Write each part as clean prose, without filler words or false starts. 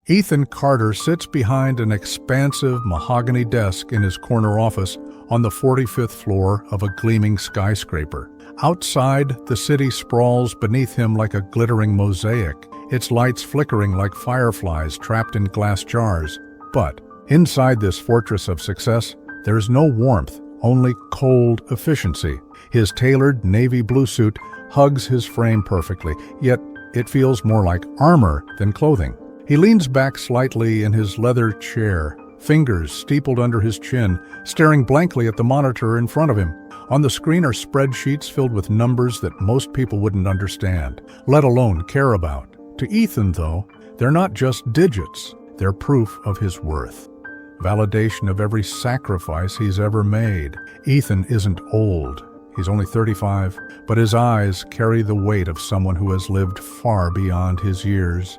Ethan Carter sits behind an expansive mahogany desk in his corner office on the 45th floor of a gleaming skyscraper. Outside, the city sprawls beneath him like a glittering mosaic, its lights flickering like fireflies trapped in glass jars. But inside this fortress of success, there is no warmth, only cold efficiency. His tailored navy blue suit hugs his frame perfectly, yet it feels more like armor than clothing. He leans back slightly in his leather chair, fingers steepled under his chin, staring blankly at the monitor in front of him. On the screen are spreadsheets filled with numbers that most people wouldn't understand, let alone care about. To Ethan, though, they're not just digits, they're proof of his worth. Validation of every sacrifice he's ever made. Ethan isn't old. He's only 35, but his eyes carry the weight of someone who has lived far beyond his years.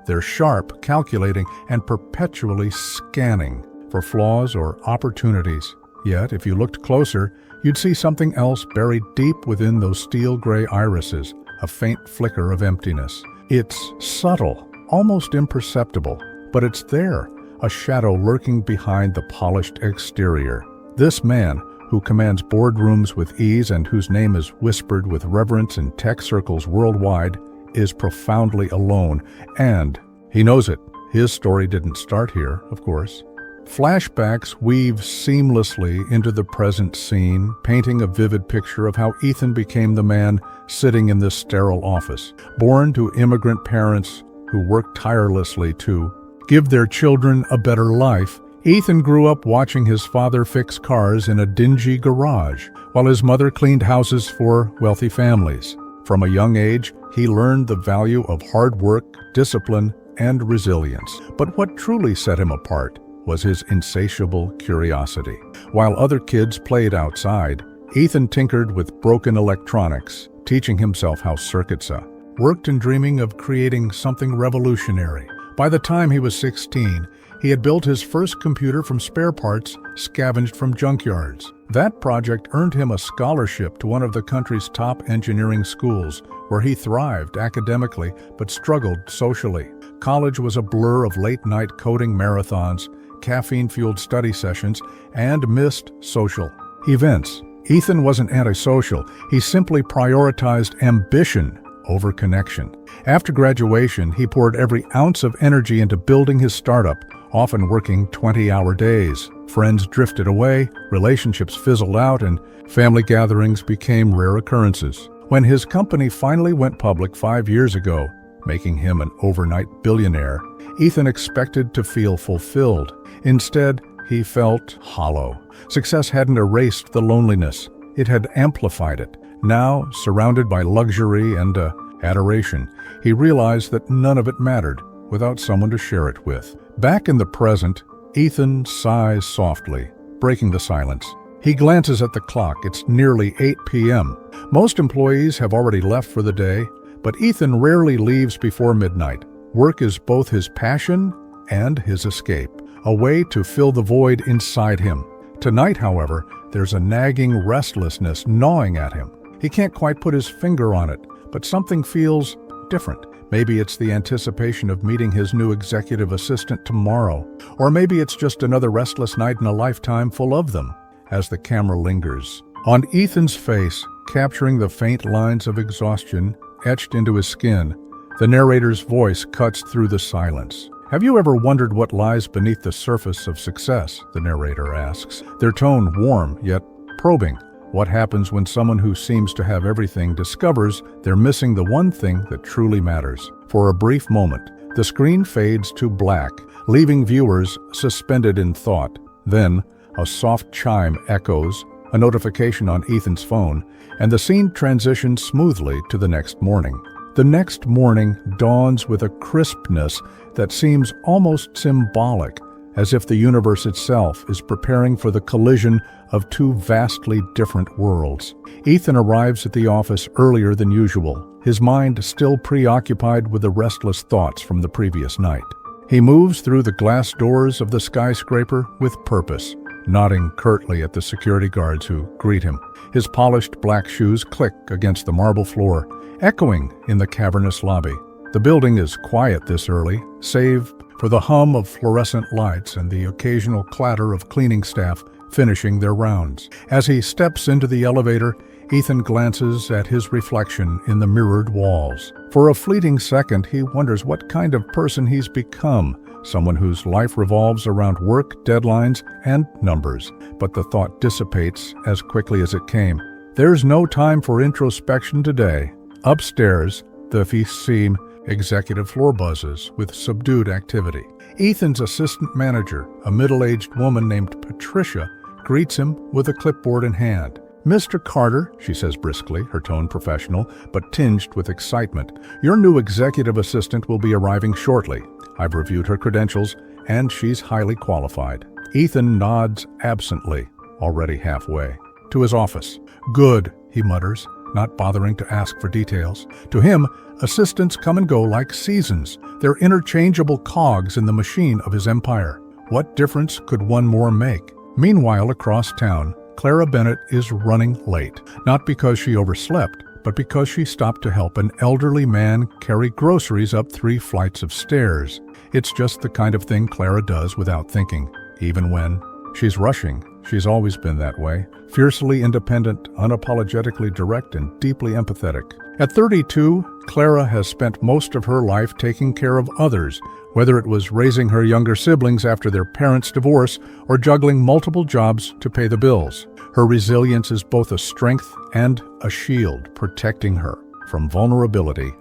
They're sharp, calculating, and perpetually scanning for flaws or opportunities. Yet, if you looked closer, you'd see something else buried deep within those steel-gray irises, a faint flicker of emptiness. It's subtle, almost imperceptible, but it's there, a shadow lurking behind the polished exterior. This man, who commands boardrooms with ease and whose name is whispered with reverence in tech circles worldwide, is profoundly alone, and he knows it. His story didn't start here, of course. Flashbacks weave seamlessly into the present scene, painting a vivid picture of how Ethan became the man sitting in this sterile office. Born to immigrant parents who worked tirelessly to give their children a better life, Ethan grew up watching his father fix cars in a dingy garage, while his mother cleaned houses for wealthy families. From a young age, he learned the value of hard work, discipline, and resilience. But what truly set him apart was his insatiable curiosity. While other kids played outside, Ethan tinkered with broken electronics, teaching himself how circuits worked and dreaming of creating something revolutionary. By the time he was 16, he had built his first computer from spare parts scavenged from junkyards. That project earned him a scholarship to one of the country's top engineering schools, where he thrived academically but struggled socially. College was a blur of late-night coding marathons, caffeine-fueled study sessions, and missed social events. Ethan wasn't antisocial. He simply prioritized ambition over connection. After graduation, he poured every ounce of energy into building his startup, often working 20-hour days. Friends drifted away, relationships fizzled out, and family gatherings became rare occurrences. When his company finally went public 5 years ago, making him an overnight billionaire, Ethan expected to feel fulfilled. Instead, he felt hollow. Success hadn't erased the loneliness. It had amplified it. Now, surrounded by luxury and adoration, he realized that none of it mattered without someone to share it with. Back in the present, Ethan sighs softly, breaking the silence. He glances at the clock. It's nearly 8 p.m. Most employees have already left for the day, but Ethan rarely leaves before midnight. Work is both his passion and his escape, a way to fill the void inside him. Tonight, however, there's a nagging restlessness gnawing at him. He can't quite put his finger on it, but something feels different. Maybe it's the anticipation of meeting his new executive assistant tomorrow, or maybe it's just another restless night in a lifetime full of them. As the camera lingers on Ethan's face, capturing the faint lines of exhaustion etched into his skin, the narrator's voice cuts through the silence. Have you ever wondered what lies beneath the surface of success? The narrator asks, their tone warm yet probing. What happens when someone who seems to have everything discovers they're missing the one thing that truly matters? For a brief moment, the screen fades to black, leaving viewers suspended in thought. Then, a soft chime echoes, a notification on Ethan's phone, and the scene transitions smoothly to the next morning. The next morning dawns with a crispness that seems almost symbolic, as if the universe itself is preparing for the collision of two vastly different worlds. Ethan arrives at the office earlier than usual, his mind still preoccupied with the restless thoughts from the previous night. He moves through the glass doors of the skyscraper with purpose, nodding curtly at the security guards who greet him. His polished black shoes click against the marble floor, echoing in the cavernous lobby. The building is quiet this early, save for the hum of fluorescent lights and the occasional clatter of cleaning staff finishing their rounds. As he steps into the elevator, Ethan glances at his reflection in the mirrored walls. For a fleeting second, he wonders what kind of person he's become, someone whose life revolves around work, deadlines, and numbers. But the thought dissipates as quickly as it came. There's no time for introspection today. Upstairs, the FECM executive floor buzzes with subdued activity. Ethan's assistant manager, a middle-aged woman named Patricia, greets him with a clipboard in hand. "Mr. Carter," she says briskly, her tone professional, but tinged with excitement, "your new executive assistant will be arriving shortly. I've reviewed her credentials, and she's highly qualified." Ethan nods absently, already halfway, to his office. "Good," he mutters, not bothering to ask for details. To him, assistants come and go like seasons. They're interchangeable cogs in the machine of his empire. What difference could one more make? Meanwhile, across town, Clara Bennett is running late, not because she overslept, but because she stopped to help an elderly man carry groceries up 3 flights of stairs. It's just the kind of thing Clara does without thinking, even when she's rushing. She's always been that way, fiercely independent, unapologetically direct, and deeply empathetic. At 32, Clara has spent most of her life taking care of others, whether it was raising her younger siblings after their parents' divorce or juggling multiple jobs to pay the bills. Her resilience is both a strength and a shield, protecting her from vulnerability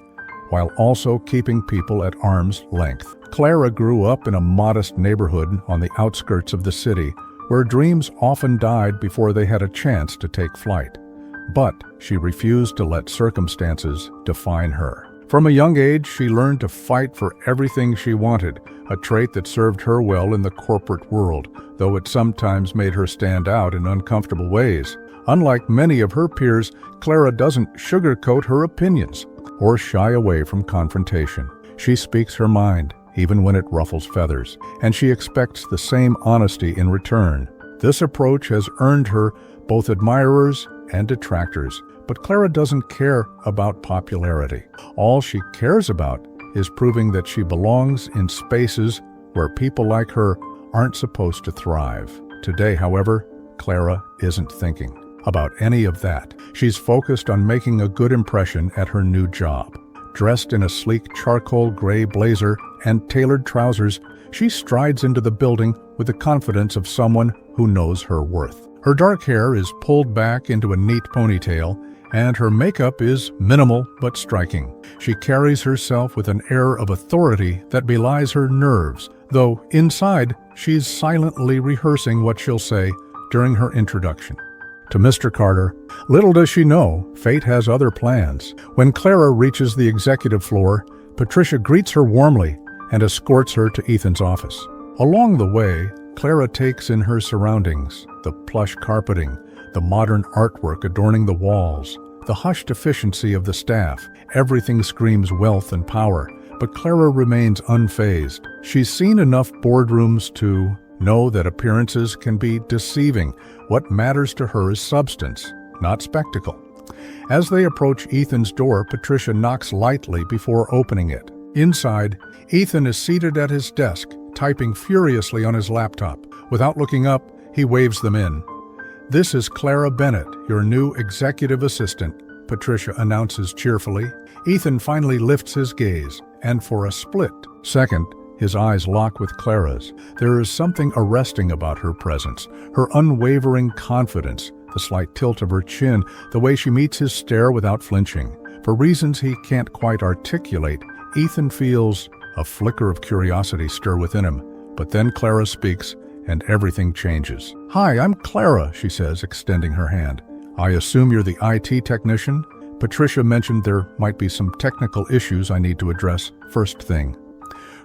while also keeping people at arm's length. Clara grew up in a modest neighborhood on the outskirts of the city, where dreams often died before they had a chance to take flight. But she refused to let circumstances define her. From a young age, she learned to fight for everything she wanted, a trait that served her well in the corporate world, though it sometimes made her stand out in uncomfortable ways. Unlike many of her peers, Clara doesn't sugarcoat her opinions or shy away from confrontation. She speaks her mind, even when it ruffles feathers, and she expects the same honesty in return. This approach has earned her both admirers and detractors, but Clara doesn't care about popularity. All she cares about is proving that she belongs in spaces where people like her aren't supposed to thrive. Today, however, Clara isn't thinking about any of that. She's focused on making a good impression at her new job. Dressed in a sleek charcoal gray blazer and tailored trousers, she strides into the building with the confidence of someone who knows her worth. Her dark hair is pulled back into a neat ponytail, and her makeup is minimal but striking. She carries herself with an air of authority that belies her nerves, though inside she's silently rehearsing what she'll say during her introduction. To Mr. Carter, little does she know, fate has other plans. When Clara reaches the executive floor, Patricia greets her warmly and escorts her to Ethan's office. Along the way, Clara takes in her surroundings, the plush carpeting, the modern artwork adorning the walls, the hushed efficiency of the staff. Everything screams wealth and power, but Clara remains unfazed. She's seen enough boardrooms to know that appearances can be deceiving. What matters to her is substance, not spectacle. As they approach Ethan's door, Patricia knocks lightly before opening it. Inside, Ethan is seated at his desk, typing furiously on his laptop. Without looking up, he waves them in. "This is Clara Bennett, your new executive assistant," Patricia announces cheerfully. Ethan finally lifts his gaze, and for a split second, his eyes lock with Clara's. There is something arresting about her presence, her unwavering confidence, the slight tilt of her chin, the way she meets his stare without flinching. For reasons he can't quite articulate, Ethan feels a flicker of curiosity stir within him. But then Clara speaks, and everything changes. "Hi, I'm Clara," she says, extending her hand. "I assume you're the IT technician?" Patricia mentioned there might be some technical issues I need to address first thing.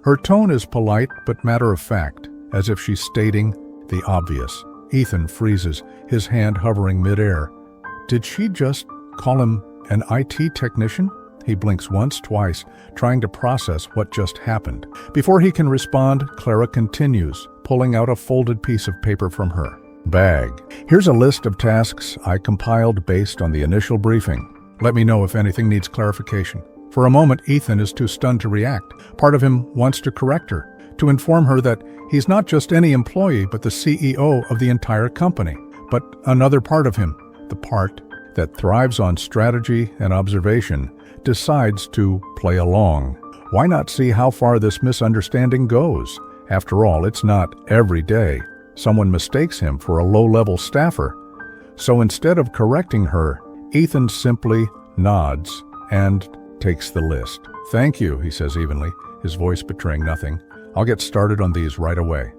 Her tone is polite but matter-of-fact, as if she's stating the obvious. Ethan freezes, his hand hovering midair. Did she just call him an IT technician? He blinks once, twice, trying to process what just happened. Before he can respond, Clara continues, pulling out a folded piece of paper from her bag. "Here's a list of tasks I compiled based on the initial briefing. Let me know if anything needs clarification." For a moment, Ethan is too stunned to react. Part of him wants to correct her, to inform her that he's not just any employee but the CEO of the entire company. But another part of him, the part that thrives on strategy and observation, decides to play along. Why not see how far this misunderstanding goes? After all, it's not every day someone mistakes him for a low-level staffer. So instead of correcting her, Ethan simply nods and takes the list. "Thank you," he says evenly, his voice betraying nothing. "I'll get started on these right away."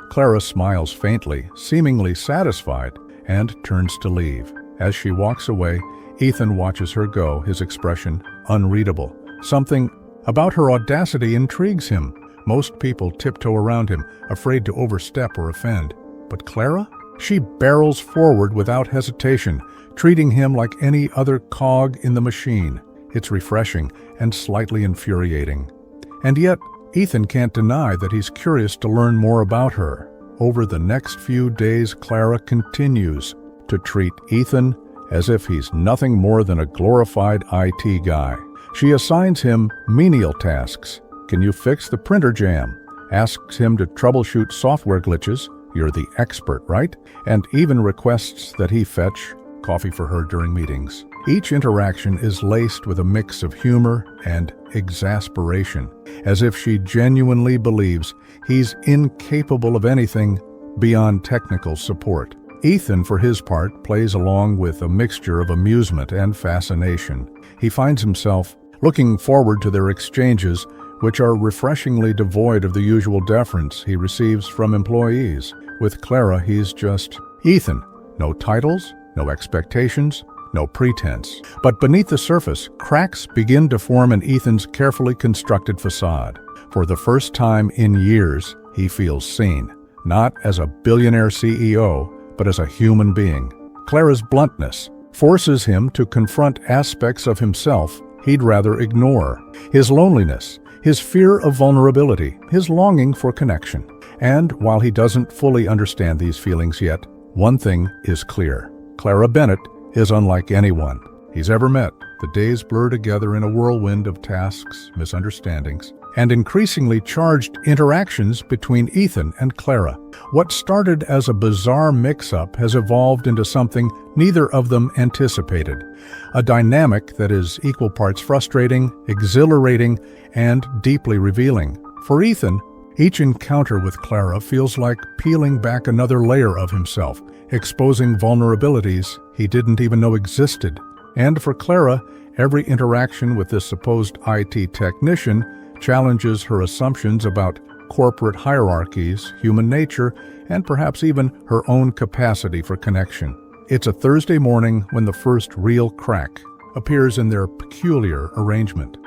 Clara smiles faintly, seemingly satisfied, and turns to leave. As she walks away, Ethan watches her go, his expression unreadable. Something about her audacity intrigues him. Most people tiptoe around him, afraid to overstep or offend. But Clara? She barrels forward without hesitation, treating him like any other cog in the machine. It's refreshing and slightly infuriating. And yet, Ethan can't deny that he's curious to learn more about her. Over the next few days, Clara continues to treat Ethan as if he's nothing more than a glorified IT guy. She assigns him menial tasks. "Can you fix the printer jam?" Asks him to troubleshoot software glitches. "You're the expert, right?" And even requests that he fetch coffee for her during meetings. Each interaction is laced with a mix of humor and exasperation, as if she genuinely believes he's incapable of anything beyond technical support. Ethan, for his part, plays along with a mixture of amusement and fascination. He finds himself looking forward to their exchanges, which are refreshingly devoid of the usual deference he receives from employees. With Clara, he's just Ethan. No titles, no expectations, no pretense. But beneath the surface, cracks begin to form in Ethan's carefully constructed facade. For the first time in years, he feels seen, not as a billionaire CEO, but as a human being. Clara's bluntness forces him to confront aspects of himself he'd rather ignore. His loneliness, his fear of vulnerability, his longing for connection. And while he doesn't fully understand these feelings yet, one thing is clear. Clara Bennett is unlike anyone he's ever met. The days blur together in a whirlwind of tasks, misunderstandings, and increasingly charged interactions between Ethan and Clara. What started as a bizarre mix-up has evolved into something neither of them anticipated. A dynamic that is equal parts frustrating, exhilarating, and deeply revealing. For Ethan, each encounter with Clara feels like peeling back another layer of himself, exposing vulnerabilities he didn't even know existed. And for Clara, every interaction with this supposed IT technician challenges her assumptions about corporate hierarchies, human nature, and perhaps even her own capacity for connection. It's a Thursday morning when the first real crack appears in their peculiar arrangement.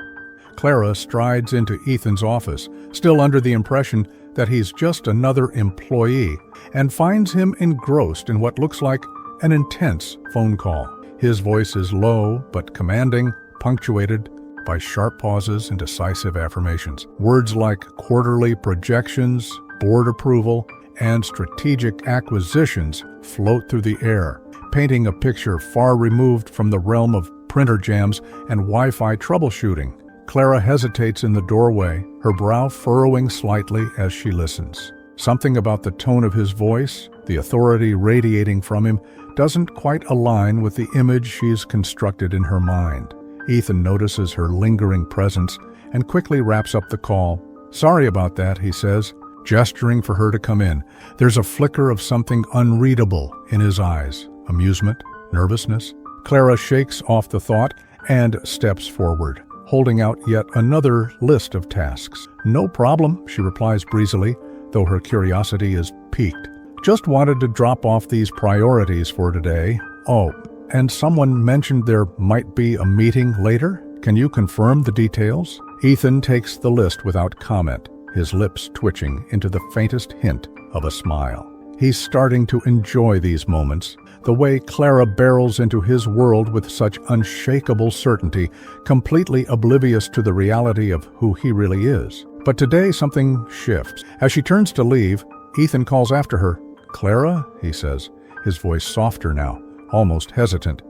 Clara strides into Ethan's office, still under the impression that he's just another employee, and finds him engrossed in what looks like an intense phone call. His voice is low but commanding, punctuated by sharp pauses and decisive affirmations. Words like quarterly projections, board approval, and strategic acquisitions float through the air, painting a picture far removed from the realm of printer jams and Wi-Fi troubleshooting. Clara hesitates in the doorway, her brow furrowing slightly as she listens. Something about the tone of his voice, the authority radiating from him, doesn't quite align with the image she's constructed in her mind. Ethan notices her lingering presence and quickly wraps up the call. "Sorry about that," he says, gesturing for her to come in. There's a flicker of something unreadable in his eyes. Amusement, nervousness. Clara shakes off the thought and steps forward, holding out yet another list of tasks. "No problem," she replies breezily, though her curiosity is piqued. "Just wanted to drop off these priorities for today. Oh, and someone mentioned there might be a meeting later. Can you confirm the details?" Ethan takes the list without comment, his lips twitching into the faintest hint of a smile. He's starting to enjoy these moments, the way Clara barrels into his world with such unshakable certainty, completely oblivious to the reality of who he really is. But today something shifts. As she turns to leave, Ethan calls after her. "Clara?" he says, his voice softer now, almost hesitant.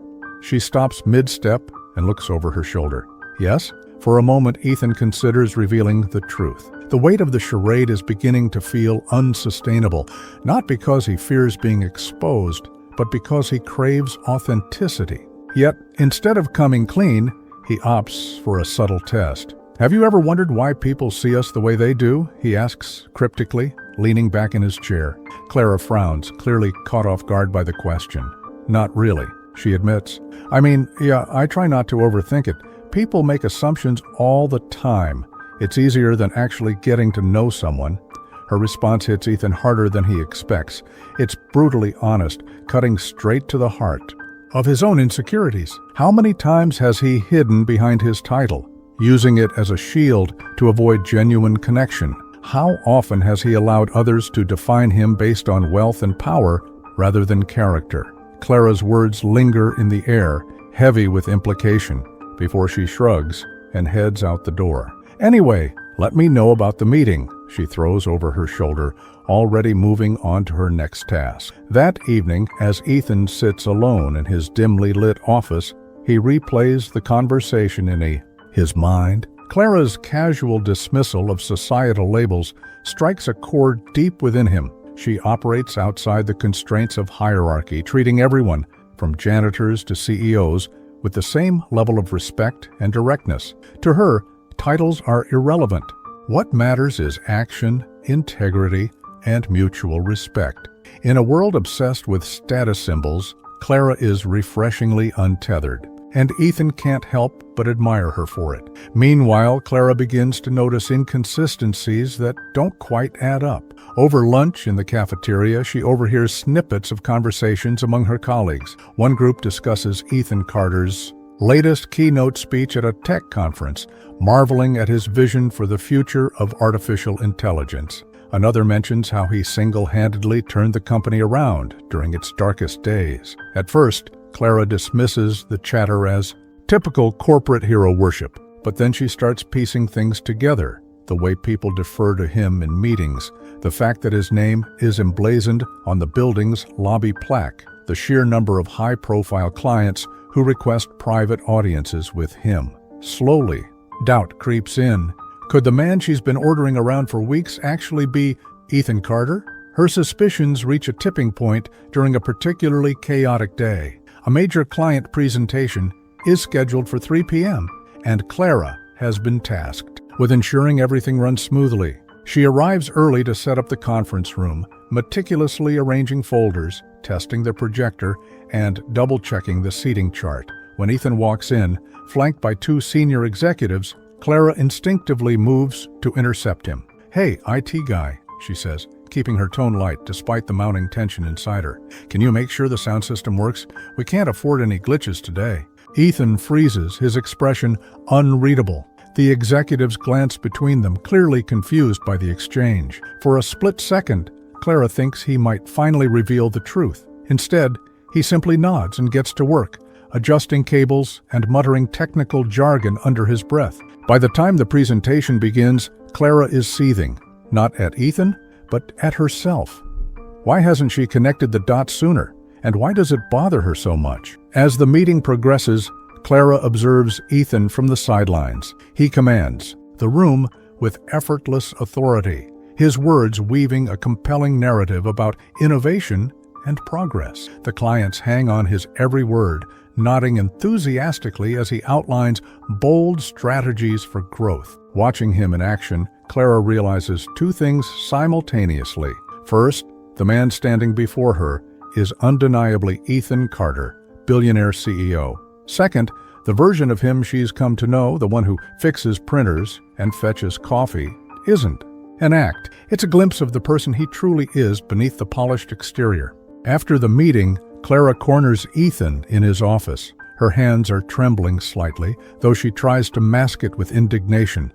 She stops mid-step and looks over her shoulder. "Yes?" For a moment, Ethan considers revealing the truth. The weight of the charade is beginning to feel unsustainable, not because he fears being exposed, but because he craves authenticity. Yet, instead of coming clean, he opts for a subtle test. "Have you ever wondered why people see us the way they do?" he asks cryptically, leaning back in his chair. Clara frowns, clearly caught off guard by the question. "Not really," she admits. "I mean, yeah, I try not to overthink it. People make assumptions all the time. It's easier than actually getting to know someone." Her response hits Ethan harder than he expects. It's brutally honest, cutting straight to the heart of his own insecurities. How many times has he hidden behind his title, using it as a shield to avoid genuine connection? How often has he allowed others to define him based on wealth and power rather than character? Clara's words linger in the air, heavy with implication, before she shrugs and heads out the door. "Anyway, let me know about the meeting," she throws over her shoulder, already moving on to her next task. That evening, as Ethan sits alone in his dimly lit office, he replays the conversation in his mind. Clara's casual dismissal of societal labels strikes a chord deep within him. She operates outside the constraints of hierarchy, treating everyone, from janitors to CEOs, with the same level of respect and directness. To her, titles are irrelevant. What matters is action, integrity, and mutual respect. In a world obsessed with status symbols, Clara is refreshingly untethered, and Ethan can't help but admire her for it. Meanwhile, Clara begins to notice inconsistencies that don't quite add up. Over lunch in the cafeteria, she overhears snippets of conversations among her colleagues. One group discusses Ethan Carter's latest keynote speech at a tech conference, marveling at his vision for the future of artificial intelligence. Another mentions how he single-handedly turned the company around during its darkest days. At first, Clara dismisses the chatter as typical corporate hero worship, but then she starts piecing things together. The way people defer to him in meetings, the fact that his name is emblazoned on the building's lobby plaque, the sheer number of high-profile clients who request private audiences with him. Slowly, doubt creeps in. Could the man she's been ordering around for weeks actually be Ethan Carter? Her suspicions reach a tipping point during a particularly chaotic day. A major client presentation is scheduled for 3 p.m., and Clara has been tasked with ensuring everything runs smoothly. She arrives early to set up the conference room, meticulously arranging folders, testing the projector, and double-checking the seating chart. When Ethan walks in, flanked by 2 senior executives, Clara instinctively moves to intercept him. "Hey, IT guy," she says, keeping her tone light despite the mounting tension inside her. "Can you make sure the sound system works? We can't afford any glitches today." Ethan freezes, his expression unreadable. The executives glance between them, clearly confused by the exchange. For a split second, Clara thinks he might finally reveal the truth. Instead, he simply nods and gets to work, adjusting cables and muttering technical jargon under his breath. By the time the presentation begins, Clara is seething, not at Ethan, but at herself. Why hasn't she connected the dots sooner? And why does it bother her so much? As the meeting progresses, Clara observes Ethan from the sidelines. He commands the room with effortless authority, his words weaving a compelling narrative about innovation and progress. The clients hang on his every word, nodding enthusiastically as he outlines bold strategies for growth. Watching him in action, Clara realizes 2 things simultaneously. First, the man standing before her is undeniably Ethan Carter, billionaire CEO. Second, the version of him she's come to know, the one who fixes printers and fetches coffee, isn't an act. It's a glimpse of the person he truly is beneath the polished exterior. After the meeting, Clara corners Ethan in his office. Her hands are trembling slightly, though she tries to mask it with indignation.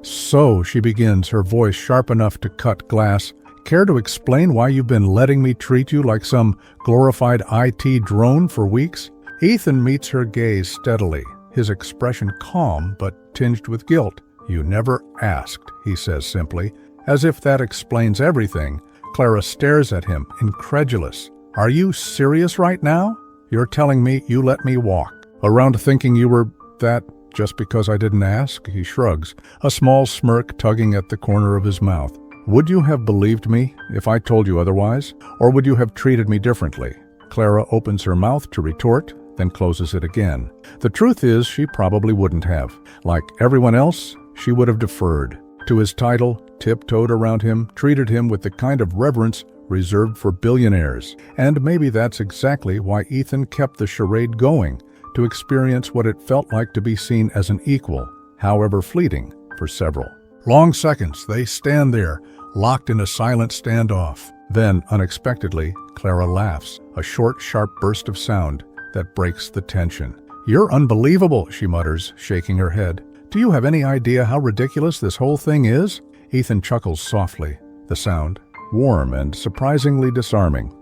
"So," she begins, her voice sharp enough to cut glass, "care to explain why you've been letting me treat you like some glorified IT drone for weeks?" Ethan meets her gaze steadily, his expression calm but tinged with guilt. "You never asked," he says simply. As if that explains everything, Clara stares at him, incredulous. "Are you serious right now? You're telling me you let me walk around thinking you were that Just because I didn't ask? He shrugs, a small smirk tugging at the corner of his mouth. Would you have believed me if I told you otherwise? Or would you have treated me differently? Clara opens her mouth to retort, then closes it again. The truth is, she probably wouldn't have. Like everyone else, she would have deferred to his title, tiptoed around him, treated him with the kind of reverence reserved for billionaires. And maybe that's exactly why Ethan kept the charade going, to experience what it felt like to be seen as an equal, however fleeting, for several. Long seconds, they stand there, locked in a silent standoff. Then, unexpectedly, Clara laughs, a short, sharp burst of sound that breaks the tension. "You're unbelievable," she mutters, shaking her head. "Do you have any idea how ridiculous this whole thing is?" Ethan chuckles softly, the sound warm and surprisingly disarming.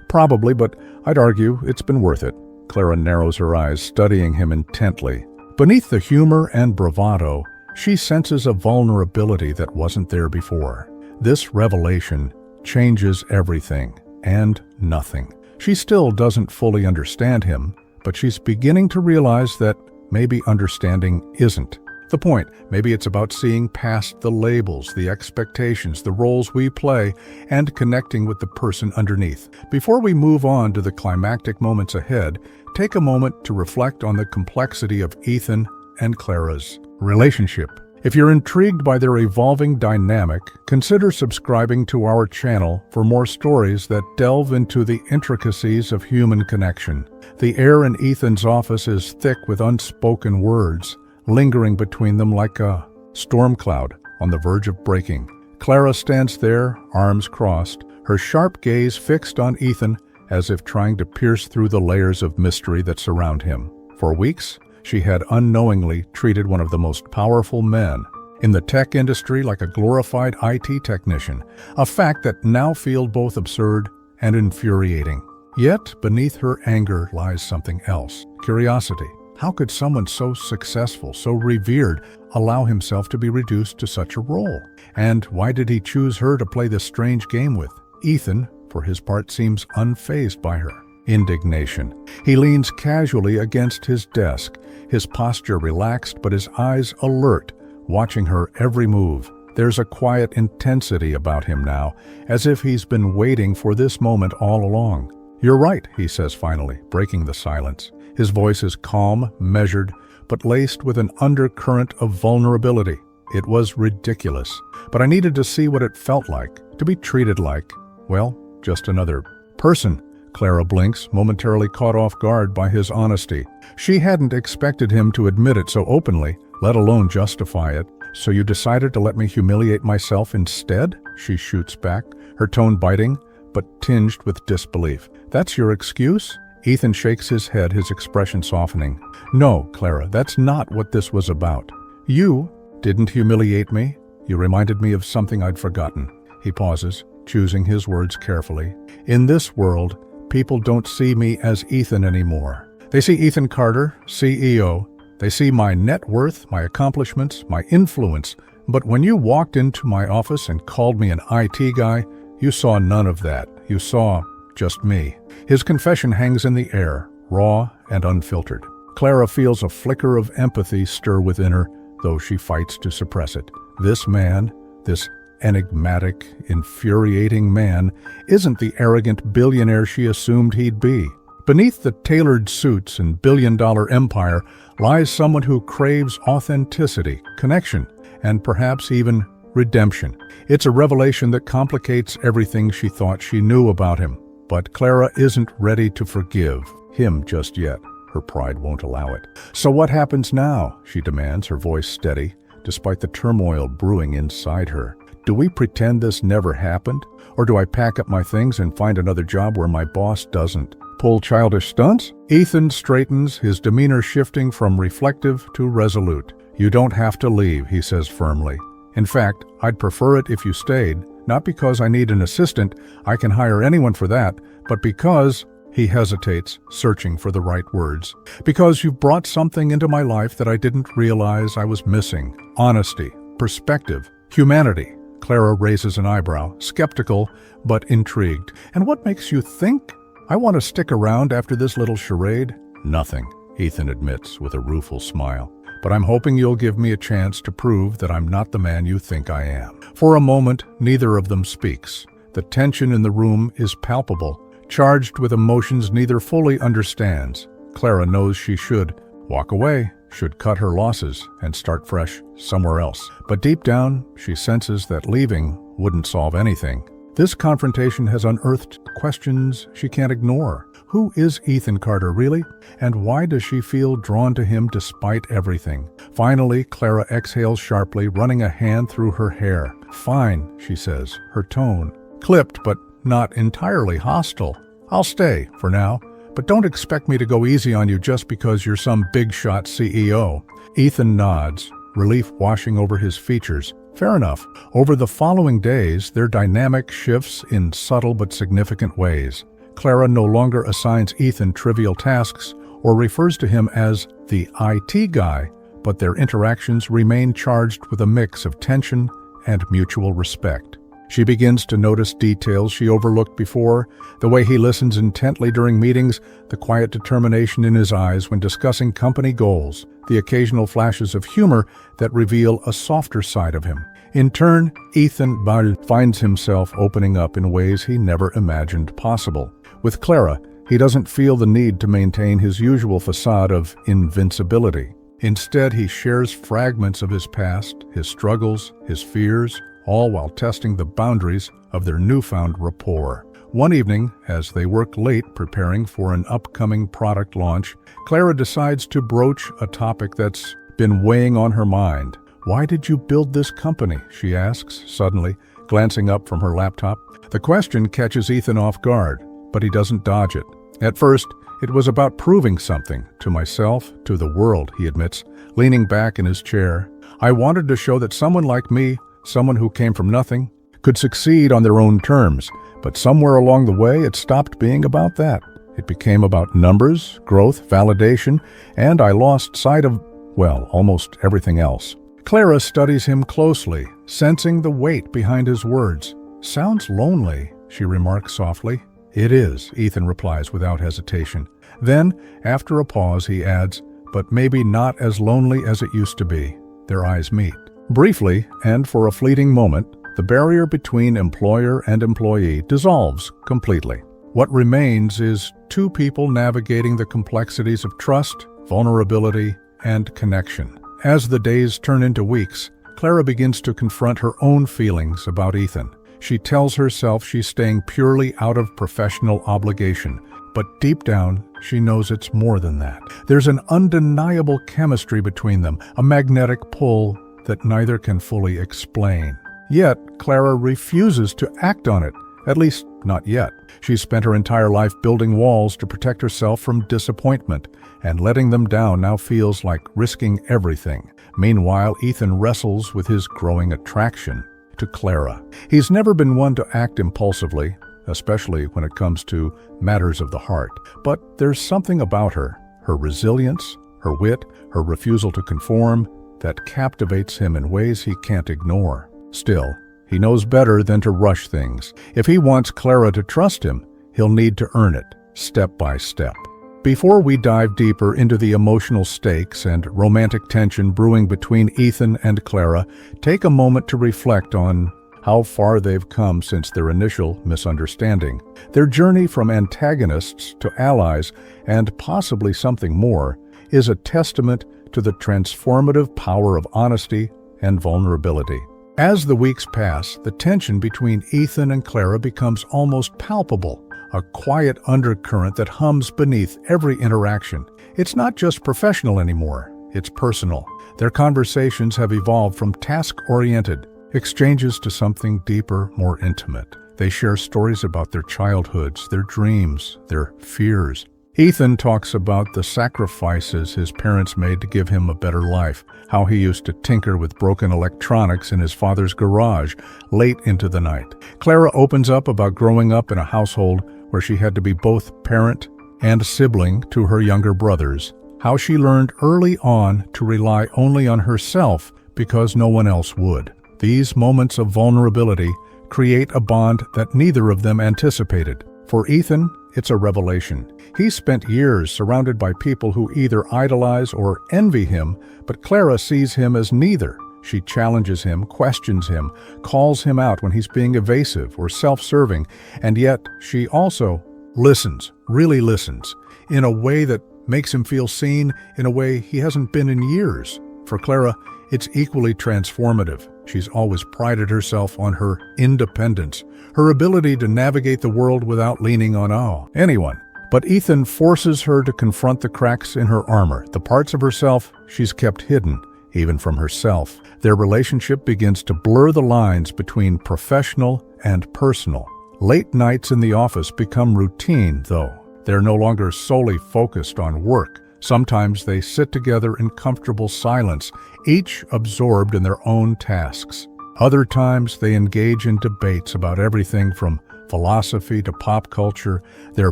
"Probably, but I'd argue it's been worth it." Clara narrows her eyes, studying him intently. Beneath the humor and bravado, she senses a vulnerability that wasn't there before. This revelation changes everything and nothing. She still doesn't fully understand him, but she's beginning to realize that maybe understanding isn't the point. Maybe it's about seeing past the labels, the expectations, the roles we play, and connecting with the person underneath. Before we move on to the climactic moments ahead, take a moment to reflect on the complexity of Ethan and Clara's relationship. If you're intrigued by their evolving dynamic, consider subscribing to our channel for more stories that delve into the intricacies of human connection. The air in Ethan's office is thick with unspoken words, lingering between them like a storm cloud on the verge of breaking. Clara stands there, arms crossed, her sharp gaze fixed on Ethan as if trying to pierce through the layers of mystery that surround him. For weeks, she had unknowingly treated one of the most powerful men in the tech industry like a glorified IT technician, a fact that now feels both absurd and infuriating. Yet, beneath her anger lies something else: curiosity. How could someone so successful, so revered, allow himself to be reduced to such a role? And why did he choose her to play this strange game with? Ethan, for his part, seems unfazed by her indignation. He leans casually against his desk, his posture relaxed but his eyes alert, watching her every move. There's a quiet intensity about him now, as if he's been waiting for this moment all along. "You're right," he says finally, breaking the silence. His voice is calm, measured, but laced with an undercurrent of vulnerability. It was ridiculous, but I needed to see what it felt like, to be treated like, well, just another person. Clara blinks, momentarily caught off guard by his honesty. She hadn't expected him to admit it so openly, let alone justify it. "So you decided to let me humiliate myself instead?" she shoots back, her tone biting, but tinged with disbelief. "That's your excuse?" Ethan shakes his head, his expression softening. "No, Clara, that's not what this was about. You didn't humiliate me. You reminded me of something I'd forgotten." He pauses, choosing his words carefully. "In this world, people don't see me as Ethan anymore. They see Ethan Carter, CEO. They see my net worth, my accomplishments, my influence. But when you walked into my office and called me an IT guy, you saw none of that. You saw just me." His confession hangs in the air, raw and unfiltered. Clara feels a flicker of empathy stir within her, though she fights to suppress it. This man, this enigmatic, infuriating man, isn't the arrogant billionaire she assumed he'd be. Beneath the tailored suits and billion-dollar empire lies someone who craves authenticity, connection, and perhaps even redemption. It's a revelation that complicates everything she thought she knew about him. But Clara isn't ready to forgive him just yet. Her pride won't allow it. "So what happens now?" she demands, her voice steady, despite the turmoil brewing inside her. "Do we pretend this never happened? Or do I pack up my things and find another job where my boss doesn't pull childish stunts?" Ethan straightens, his demeanor shifting from reflective to resolute. "You don't have to leave," he says firmly. "In fact, I'd prefer it if you stayed. Not because I need an assistant, I can hire anyone for that, but because," he hesitates, searching for the right words, "because you've brought something into my life that I didn't realize I was missing. Honesty, perspective, humanity." Clara raises an eyebrow, skeptical but intrigued. "And what makes you think I want to stick around after this little charade?" "Nothing," Ethan admits with a rueful smile. but I'm hoping you'll give me a chance to prove that I'm not the man you think I am." For a moment, neither of them speaks. The tension in the room is palpable, charged with emotions neither fully understands. Clara knows she should walk away, should cut her losses and start fresh somewhere else. But deep down, she senses that leaving wouldn't solve anything. This confrontation has unearthed questions she can't ignore. Who is Ethan Carter really? And why does she feel drawn to him despite everything? Finally, Clara exhales sharply, running a hand through her hair. "Fine," she says, her tone clipped but not entirely hostile. "I'll stay for now, but don't expect me to go easy on you just because you're some big-shot CEO." Ethan nods, relief washing over his features. Fair enough. Over the following days, their dynamic shifts in subtle but significant ways. Clara no longer assigns Ethan trivial tasks or refers to him as the IT guy, but their interactions remain charged with a mix of tension and mutual respect. She begins to notice details she overlooked before, the way he listens intently during meetings, the quiet determination in his eyes when discussing company goals, the occasional flashes of humor that reveal a softer side of him. In turn, Ethan finds himself opening up in ways he never imagined possible. With Clara, he doesn't feel the need to maintain his usual facade of invincibility. Instead, he shares fragments of his past, his struggles, his fears, all while testing the boundaries of their newfound rapport. One evening, as they work late preparing for an upcoming product launch, Clara decides to broach a topic that's been weighing on her mind. "Why did you build this company?" she asks, suddenly, glancing up from her laptop. The question catches Ethan off guard, but he doesn't dodge it. At first, it was about proving something, to myself, to the world, he admits, leaning back in his chair. "I wanted to show that someone like me, someone who came from nothing, could succeed on their own terms, but somewhere along the way it stopped being about that. It became about numbers, growth, validation, and I lost sight of, well, almost everything else." Clara studies him closely, sensing the weight behind his words. "Sounds lonely," she remarks softly. "It is," Ethan replies without hesitation. Then, after a pause, he adds, "But maybe not as lonely as it used to be." Their eyes meet. Briefly, and for a fleeting moment, the barrier between employer and employee dissolves completely. What remains is two people navigating the complexities of trust, vulnerability, and connection. As the days turn into weeks, Clara begins to confront her own feelings about Ethan. She tells herself she's staying purely out of professional obligation, but deep down, she knows it's more than that. There's an undeniable chemistry between them, a magnetic pull that neither can fully explain. Yet, Clara refuses to act on it, at least not yet. She's spent her entire life building walls to protect herself from disappointment, and letting them down now feels like risking everything. Meanwhile, Ethan wrestles with his growing attraction to Clara. He's never been one to act impulsively, especially when it comes to matters of the heart. But there's something about her resilience, her wit, her refusal to conform, that captivates him in ways he can't ignore. Still, he knows better than to rush things. If he wants Clara to trust him, he'll need to earn it, step by step. Before we dive deeper into the emotional stakes and romantic tension brewing between Ethan and Clara, take a moment to reflect on how far they've come since their initial misunderstanding. Their journey from antagonists to allies, and possibly something more, is a testament to the transformative power of honesty and vulnerability. As the weeks pass, the tension between Ethan and Clara becomes almost palpable, a quiet undercurrent that hums beneath every interaction. It's not just professional anymore, it's personal. Their conversations have evolved from task-oriented exchanges to something deeper, more intimate. They share stories about their childhoods, their dreams, their fears. Ethan talks about the sacrifices his parents made to give him a better life, how he used to tinker with broken electronics in his father's garage late into the night. Clara opens up about growing up in a household where she had to be both parent and sibling to her younger brothers, how she learned early on to rely only on herself because no one else would. These moments of vulnerability create a bond that neither of them anticipated. For Ethan, it's a revelation. He's spent years surrounded by people who either idolize or envy him, but Clara sees him as neither. She challenges him, questions him, calls him out when he's being evasive or self-serving, and yet she also listens, really listens, in a way that makes him feel seen, in a way he hasn't been in years. For Clara, it's equally transformative. She's always prided herself on her independence, her ability to navigate the world without leaning on anyone. But Ethan forces her to confront the cracks in her armor, the parts of herself she's kept hidden, even from herself. Their relationship begins to blur the lines between professional and personal. Late nights in the office become routine, though. They're no longer solely focused on work. Sometimes they sit together in comfortable silence, each absorbed in their own tasks. Other times they engage in debates about everything from philosophy to pop culture, their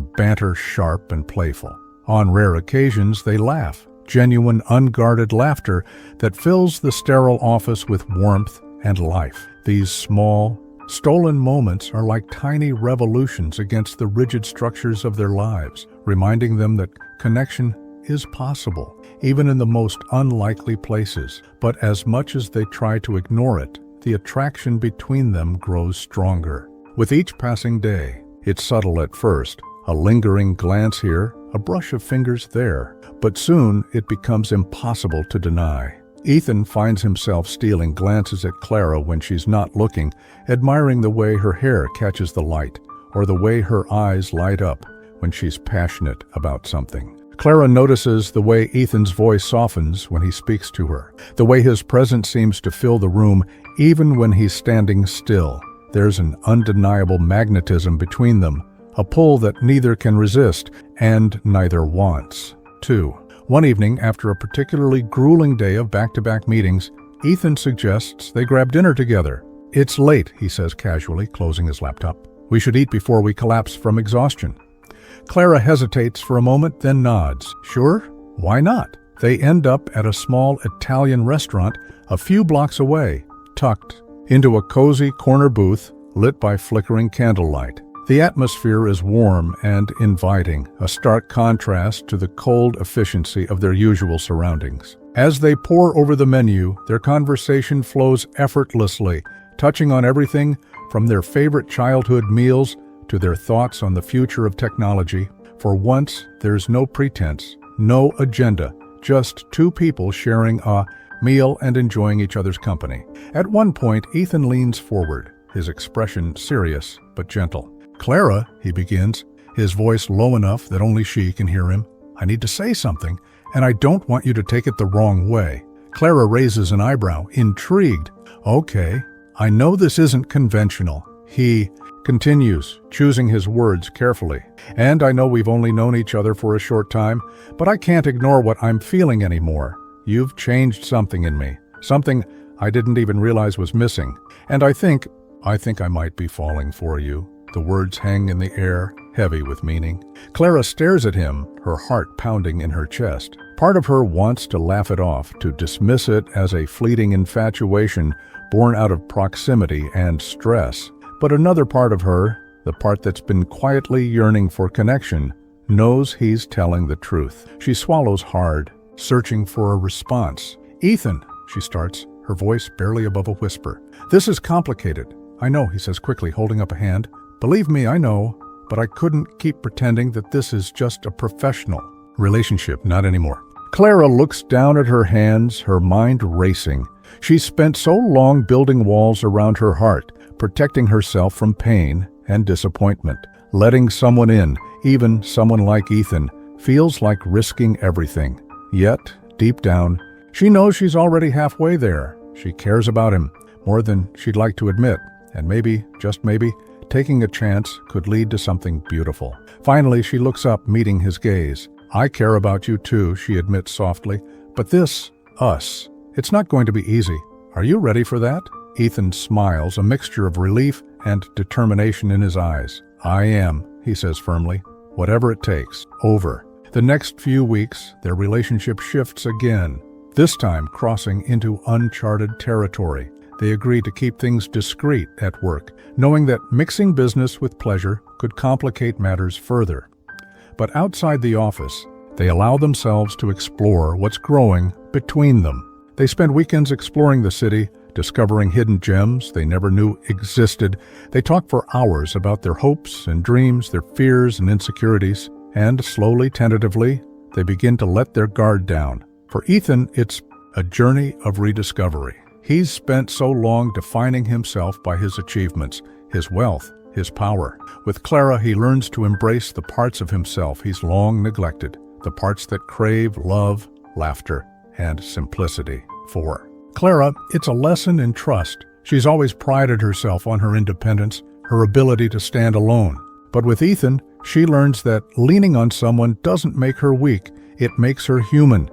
banter sharp and playful. On rare occasions they laugh, genuine unguarded laughter that fills the sterile office with warmth and life. These small, stolen moments are like tiny revolutions against the rigid structures of their lives, reminding them that connection is possible, even in the most unlikely places. But as much as they try to ignore it, the attraction between them grows stronger. With each passing day, it's subtle at first, a lingering glance here, a brush of fingers there, but soon it becomes impossible to deny. Ethan finds himself stealing glances at Clara when she's not looking, admiring the way her hair catches the light, or the way her eyes light up when she's passionate about something. Clara notices the way Ethan's voice softens when he speaks to her, the way his presence seems to fill the room even when he's standing still. There's an undeniable magnetism between them, a pull that neither can resist and neither wants. 2. One evening, after a particularly grueling day of back-to-back meetings, Ethan suggests they grab dinner together. "It's late," he says casually, closing his laptop. "We should eat before we collapse from exhaustion." Clara hesitates for a moment, then nods. Sure, why not? They end up at a small Italian restaurant a few blocks away, tucked into a cozy corner booth lit by flickering candlelight. The atmosphere is warm and inviting, a stark contrast to the cold efficiency of their usual surroundings. As they pore over the menu, their conversation flows effortlessly, touching on everything from their favorite childhood meals to their thoughts on the future of technology. For once, there's no pretense, no agenda, just two people sharing a meal and enjoying each other's company. At one point, Ethan leans forward, his expression serious but gentle. "Clara," he begins, his voice low enough that only she can hear him, "I need to say something, and I don't want you to take it the wrong way." Clara raises an eyebrow, intrigued. "Okay, I know this isn't conventional." He continues, choosing his words carefully. "And I know we've only known each other for a short time, but I can't ignore what I'm feeling anymore. You've changed something in me, something I didn't even realize was missing. And I think I might be falling for you." The words hang in the air, heavy with meaning. Clara stares at him, her heart pounding in her chest. Part of her wants to laugh it off, to dismiss it as a fleeting infatuation born out of proximity and stress. But another part of her, the part that's been quietly yearning for connection, knows he's telling the truth. She swallows hard, searching for a response. "Ethan," she starts, her voice barely above a whisper. "This is complicated." "I know," he says quickly, holding up a hand. "Believe me, I know, but I couldn't keep pretending that this is just a professional relationship, not anymore." Clara looks down at her hands, her mind racing. She's spent so long building walls around her heart, protecting herself from pain and disappointment. Letting someone in, even someone like Ethan, feels like risking everything. Yet, deep down, she knows she's already halfway there. She cares about him more than she'd like to admit, and maybe, just maybe, taking a chance could lead to something beautiful. Finally, she looks up, meeting his gaze. "I care about you too," she admits softly, "but this, us, it's not going to be easy. Are you ready for that?" Ethan smiles, a mixture of relief and determination in his eyes. "I am," he says firmly. "Whatever it takes." Over. The next few weeks, their relationship shifts again, this time crossing into uncharted territory. they agree to keep things discreet at work, knowing that mixing business with pleasure could complicate matters further. But outside the office, they allow themselves to explore what's growing between them. They spend weekends exploring the city, discovering hidden gems they never knew existed. They talk for hours about their hopes and dreams, their fears and insecurities, and slowly, tentatively, they begin to let their guard down. For Ethan, it's a journey of rediscovery. He's spent so long defining himself by his achievements, his wealth, his power. With Clara, he learns to embrace the parts of himself he's long neglected, the parts that crave love, laughter, and simplicity. For Clara, it's a lesson in trust. She's always prided herself on her independence, her ability to stand alone. But with Ethan, she learns that leaning on someone doesn't make her weak, it makes her human.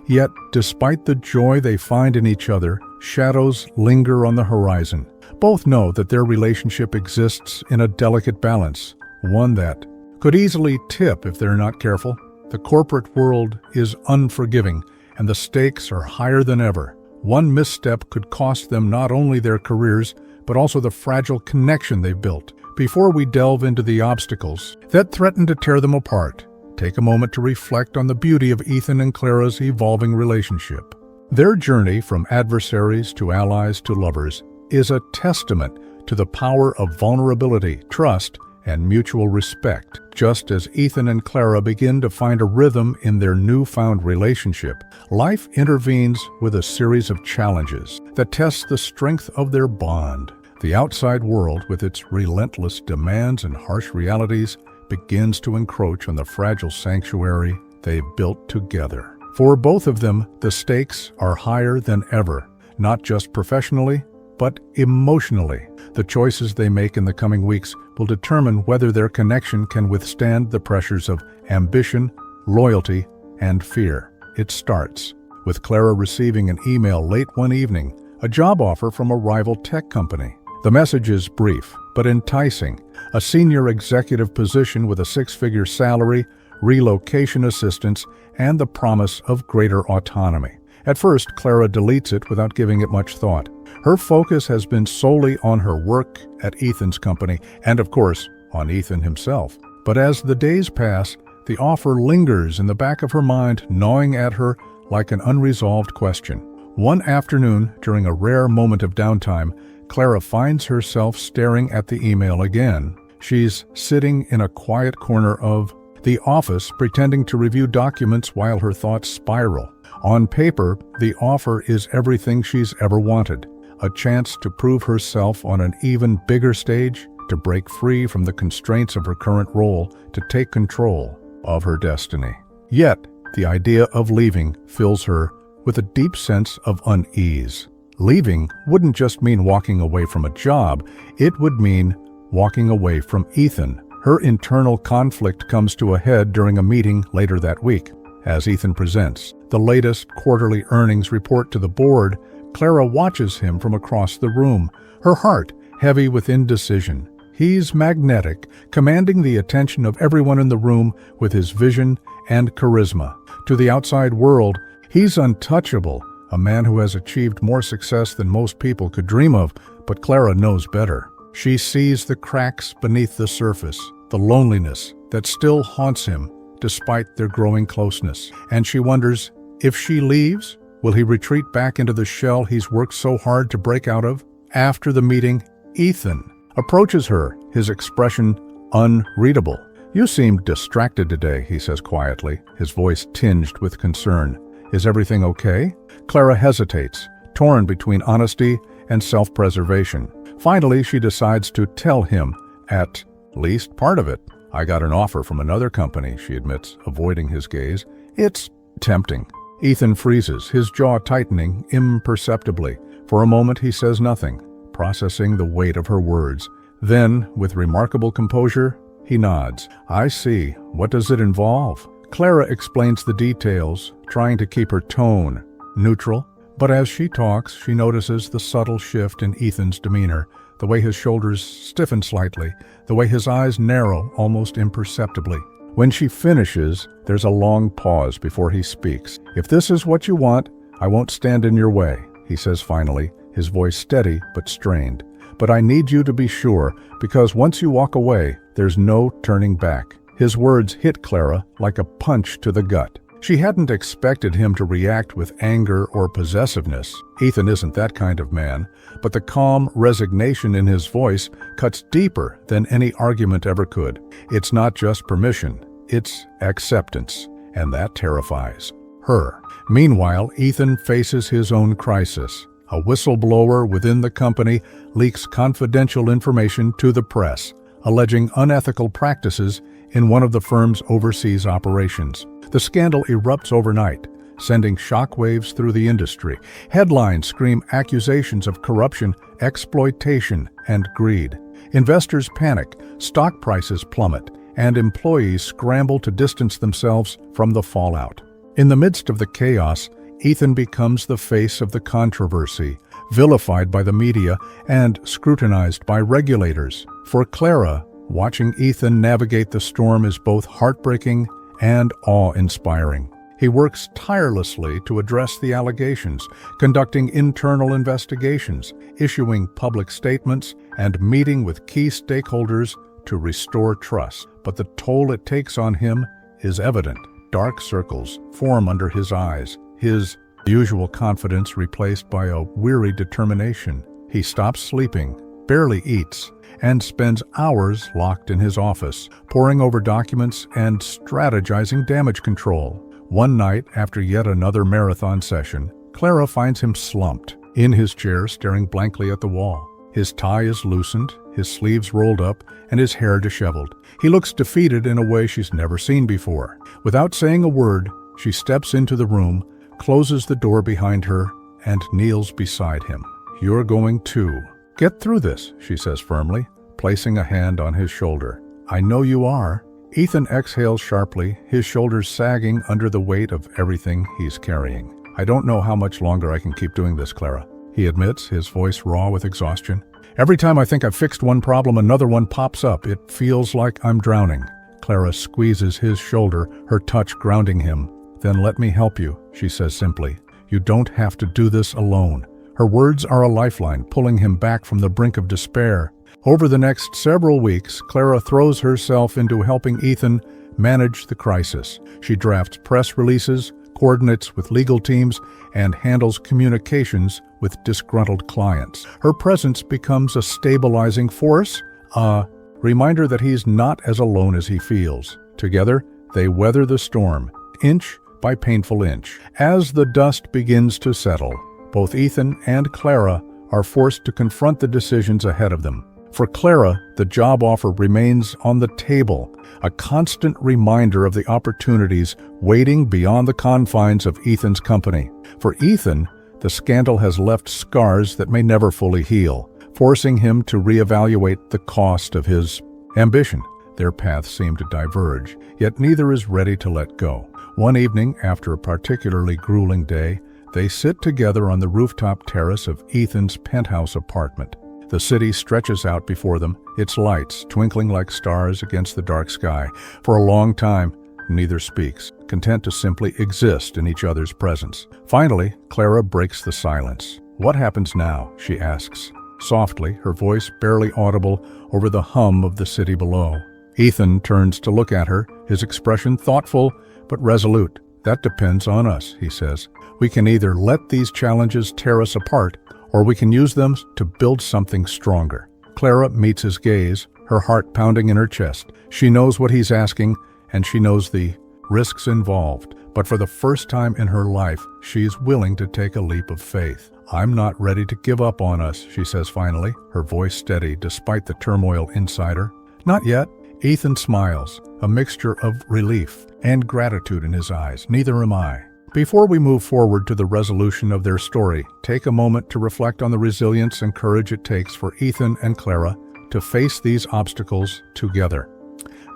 Yet, despite the joy they find in each other, shadows linger on the horizon. Both know that their relationship exists in a delicate balance, one that could easily tip if they're not careful. The corporate world is unforgiving, and the stakes are higher than ever. One misstep could cost them not only their careers, but also the fragile connection they've built. Before we delve into the obstacles that threaten to tear them apart, take a moment to reflect on the beauty of Ethan and Clara's evolving relationship. Their journey from adversaries to allies to lovers is a testament to the power of vulnerability, trust, and mutual respect. Just as Ethan and Clara begin to find a rhythm in their newfound relationship, life intervenes with a series of challenges that test the strength of their bond. The outside world, with its relentless demands and harsh realities, begins to encroach on the fragile sanctuary they've built together. For both of them, the stakes are higher than ever, not just professionally, but emotionally. The choices they make in the coming weeks will determine whether their connection can withstand the pressures of ambition, loyalty, and fear. It starts with Clara receiving an email late one evening, a job offer from a rival tech company. The message is brief, but enticing. A senior executive position with a six-figure salary, relocation assistance, and the promise of greater autonomy. At first, Clara deletes it without giving it much thought. Her focus has been solely on her work at Ethan's company, and of course, on Ethan himself. But as the days pass, the offer lingers in the back of her mind, gnawing at her like an unresolved question. One afternoon, during a rare moment of downtime, Clara finds herself staring at the email again. She's sitting in a quiet corner of the office, pretending to review documents while her thoughts spiral. On paper, the offer is everything she's ever wanted. A chance to prove herself on an even bigger stage, to break free from the constraints of her current role, to take control of her destiny. Yet, the idea of leaving fills her with a deep sense of unease. Leaving wouldn't just mean walking away from a job, it would mean walking away from Ethan. Her internal conflict comes to a head during a meeting later that week. As Ethan presents the latest quarterly earnings report to the board, Clara watches him from across the room, her heart heavy with indecision. He's magnetic, commanding the attention of everyone in the room with his vision and charisma. To the outside world, he's untouchable, a man who has achieved more success than most people could dream of, but Clara knows better. She sees the cracks beneath the surface, the loneliness that still haunts him despite their growing closeness. And she wonders, if she leaves, will he retreat back into the shell he's worked so hard to break out of? After the meeting, Ethan approaches her, his expression unreadable. "You seem distracted today," he says quietly, his voice tinged with concern. "Is everything okay?" Clara hesitates, torn between honesty and self-preservation. Finally, she decides to tell him, at least part of it. "I got an offer from another company," she admits, avoiding his gaze. "It's tempting." Ethan freezes, his jaw tightening imperceptibly. For a moment, he says nothing, processing the weight of her words. Then, with remarkable composure, he nods. "I see. What does it involve?" Clara explains the details, trying to keep her tone neutral. But as she talks, she notices the subtle shift in Ethan's demeanor, the way his shoulders stiffen slightly, the way his eyes narrow almost imperceptibly. When she finishes, there's a long pause before he speaks. "If this is what you want, I won't stand in your way," he says finally, his voice steady but strained. "But I need you to be sure, because once you walk away, there's no turning back." His words hit Clara like a punch to the gut. She hadn't expected him to react with anger or possessiveness. Ethan isn't that kind of man, but the calm resignation in his voice cuts deeper than any argument ever could. It's not just permission, it's acceptance, and that terrifies her. Meanwhile, Ethan faces his own crisis. A whistleblower within the company leaks confidential information to the press, alleging unethical practices in one of the firm's overseas operations. The scandal erupts overnight, sending shockwaves through the industry. Headlines scream accusations of corruption, exploitation, and greed. Investors panic, stock prices plummet, and employees scramble to distance themselves from the fallout. In the midst of the chaos, Ethan becomes the face of the controversy, vilified by the media and scrutinized by regulators. For Clara, watching Ethan navigate the storm is both heartbreaking and awe-inspiring. He works tirelessly to address the allegations, conducting internal investigations, issuing public statements, and meeting with key stakeholders to restore trust. But the toll it takes on him is evident. Dark circles form under his eyes, his usual confidence replaced by a weary determination. He stops sleeping, barely eats, and spends hours locked in his office, poring over documents and strategizing damage control. One night, after yet another marathon session, Clara finds him slumped, in his chair staring blankly at the wall. His tie is loosened, his sleeves rolled up, and his hair disheveled. He looks defeated in a way she's never seen before. Without saying a word, she steps into the room, closes the door behind her, and kneels beside him. "You're going to get through this," she says firmly, placing a hand on his shoulder. "I know you are." Ethan exhales sharply, his shoulders sagging under the weight of everything he's carrying. "I don't know how much longer I can keep doing this, Clara," he admits, his voice raw with exhaustion. "Every time I think I've fixed one problem, another one pops up. It feels like I'm drowning." Clara squeezes his shoulder, her touch grounding him. "Then let me help you," she says simply. "You don't have to do this alone." Her words are a lifeline, pulling him back from the brink of despair. Over the next several weeks, Clara throws herself into helping Ethan manage the crisis. She drafts press releases, coordinates with legal teams, and handles communications with disgruntled clients. Her presence becomes a stabilizing force, a reminder that he's not as alone as he feels. Together, they weather the storm, inch by painful inch. As the dust begins to settle, both Ethan and Clara are forced to confront the decisions ahead of them. For Clara, the job offer remains on the table, a constant reminder of the opportunities waiting beyond the confines of Ethan's company. For Ethan, the scandal has left scars that may never fully heal, forcing him to reevaluate the cost of his ambition. Their paths seem to diverge, yet neither is ready to let go. One evening, after a particularly grueling day, they sit together on the rooftop terrace of Ethan's penthouse apartment. The city stretches out before them, its lights twinkling like stars against the dark sky. For a long time, neither speaks, content to simply exist in each other's presence. Finally, Clara breaks the silence. "What happens now?" she asks, softly, her voice barely audible over the hum of the city below. Ethan turns to look at her, his expression thoughtful but resolute. "That depends on us," he says. "We can either let these challenges tear us apart, or we can use them to build something stronger." Clara meets his gaze, her heart pounding in her chest. She knows what he's asking, and she knows the risks involved. But for the first time in her life, she's willing to take a leap of faith. "I'm not ready to give up on us," she says finally, her voice steady despite the turmoil inside her. "Not yet." Ethan smiles, a mixture of relief and gratitude in his eyes. "Neither am I." Before we move forward to the resolution of their story, take a moment to reflect on the resilience and courage it takes for Ethan and Clara to face these obstacles together.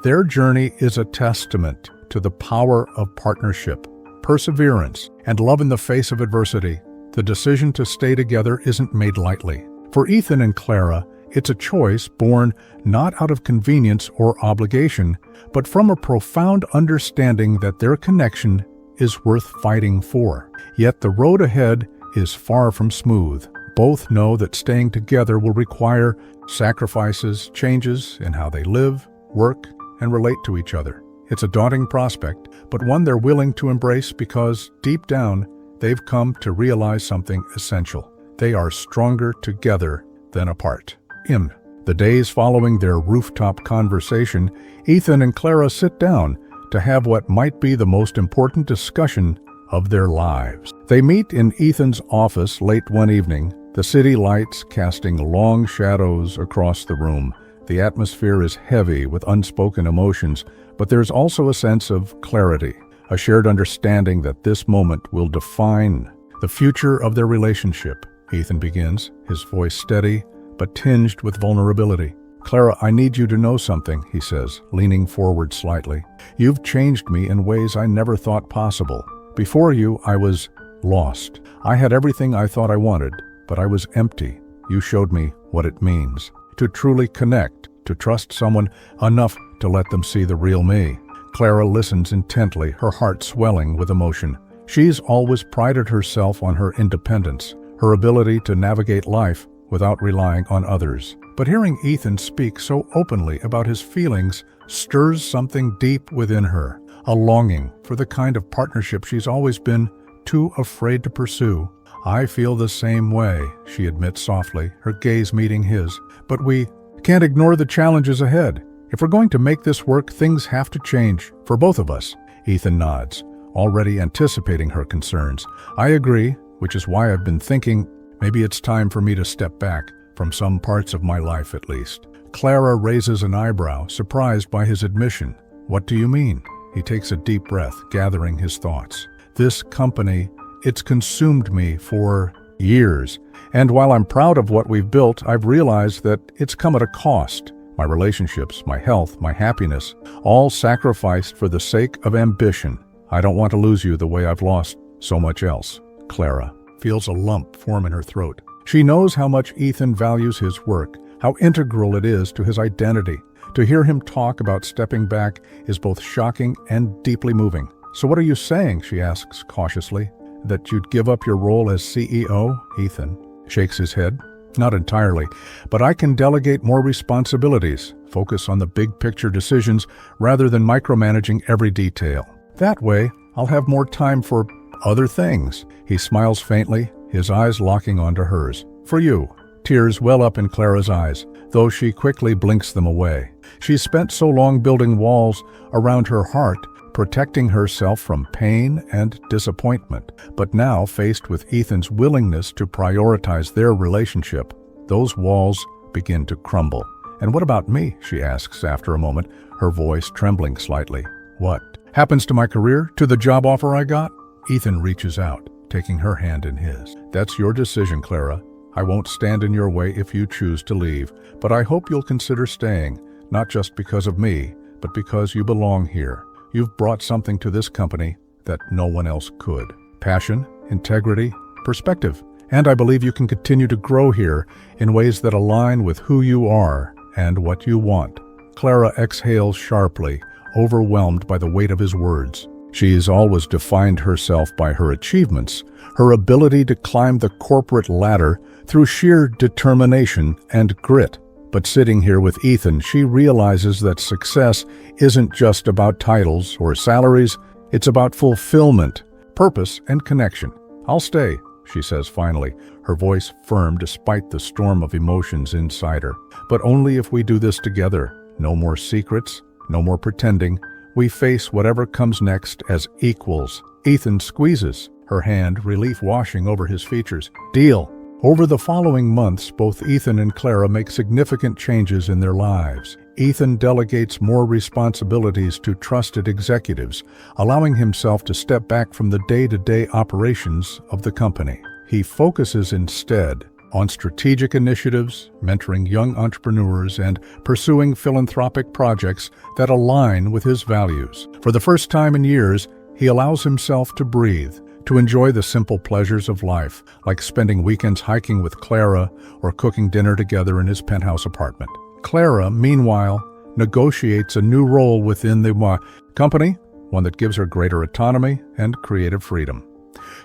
Their journey is a testament to the power of partnership, perseverance, and love in the face of adversity. The decision to stay together isn't made lightly. For Ethan and Clara, it's a choice born not out of convenience or obligation, but from a profound understanding that their connection is worth fighting for. Yet the road ahead is far from smooth. both know that staying together will require sacrifices, changes in how they live, work, and relate to each other. It's a daunting prospect, but one they're willing to embrace because, deep down, they've come to realize something essential. They are stronger together than apart. In the days following their rooftop conversation, Ethan and Clara sit down to have what might be the most important discussion of their lives. They meet in Ethan's office late one evening, the city lights casting long shadows across the room. The atmosphere is heavy with unspoken emotions, but there's also a sense of clarity, a shared understanding that this moment will define the future of their relationship. Ethan begins, his voice steady but tinged with vulnerability. "Clara, I need you to know something," he says, leaning forward slightly. "You've changed me in ways I never thought possible. Before you, I was lost. I had everything I thought I wanted, but I was empty. You showed me what it means to truly connect, to trust someone enough to let them see the real me." Clara listens intently, her heart swelling with emotion. She's always prided herself on her independence, her ability to navigate life without relying on others. But hearing Ethan speak so openly about his feelings stirs something deep within her, a longing for the kind of partnership she's always been too afraid to pursue. "I feel the same way," she admits softly, her gaze meeting his. "But we can't ignore the challenges ahead. If we're going to make this work, things have to change for both of us." Ethan nods, already anticipating her concerns. "I agree, which is why I've been thinking maybe it's time for me to step back, from some parts of my life at least." Clara raises an eyebrow, surprised by his admission. "What do you mean?" He takes a deep breath, gathering his thoughts. "This company, it's consumed me for years. And while I'm proud of what we've built, I've realized that it's come at a cost. My relationships, my health, my happiness, all sacrificed for the sake of ambition. I don't want to lose you the way I've lost so much else." Clara feels a lump form in her throat. She knows how much Ethan values his work, how integral it is to his identity. To hear him talk about stepping back is both shocking and deeply moving. "So what are you saying?" she asks cautiously. "That you'd give up your role as CEO?" Ethan shakes his head. "Not entirely, but I can delegate more responsibilities, focus on the big picture decisions rather than micromanaging every detail. That way, I'll have more time for other things." He smiles faintly, his eyes locking onto hers. "For you." Tears well up in Clara's eyes, though she quickly blinks them away. She's spent so long building walls around her heart, protecting herself from pain and disappointment. But now, faced with Ethan's willingness to prioritize their relationship, those walls begin to crumble. "And what about me?" she asks after a moment, her voice trembling slightly. "What happens to my career? To the job offer I got?" Ethan reaches out, taking her hand in his. "That's your decision, Clara. I won't stand in your way if you choose to leave, but I hope you'll consider staying, not just because of me, but because you belong here. You've brought something to this company that no one else could. Passion, integrity, perspective. And I believe you can continue to grow here in ways that align with who you are and what you want." Clara exhales sharply, overwhelmed by the weight of his words. She's always defined herself by her achievements, her ability to climb the corporate ladder through sheer determination and grit. But sitting here with Ethan, she realizes that success isn't just about titles or salaries, it's about fulfillment, purpose, and connection. "I'll stay," she says finally, her voice firm despite the storm of emotions inside her. "But only if we do this together. No more secrets, no more pretending. We face whatever comes next as equals." Ethan squeezes her hand, relief washing over his features. "Deal." Over the following months, both Ethan and Clara make significant changes in their lives. Ethan delegates more responsibilities to trusted executives, allowing himself to step back from the day-to-day operations of the company. He focuses instead on strategic initiatives, mentoring young entrepreneurs, and pursuing philanthropic projects that align with his values. For the first time in years, he allows himself to breathe, to enjoy the simple pleasures of life, like spending weekends hiking with Clara or cooking dinner together in his penthouse apartment. Clara, meanwhile, negotiates a new role within the company, one that gives her greater autonomy and creative freedom.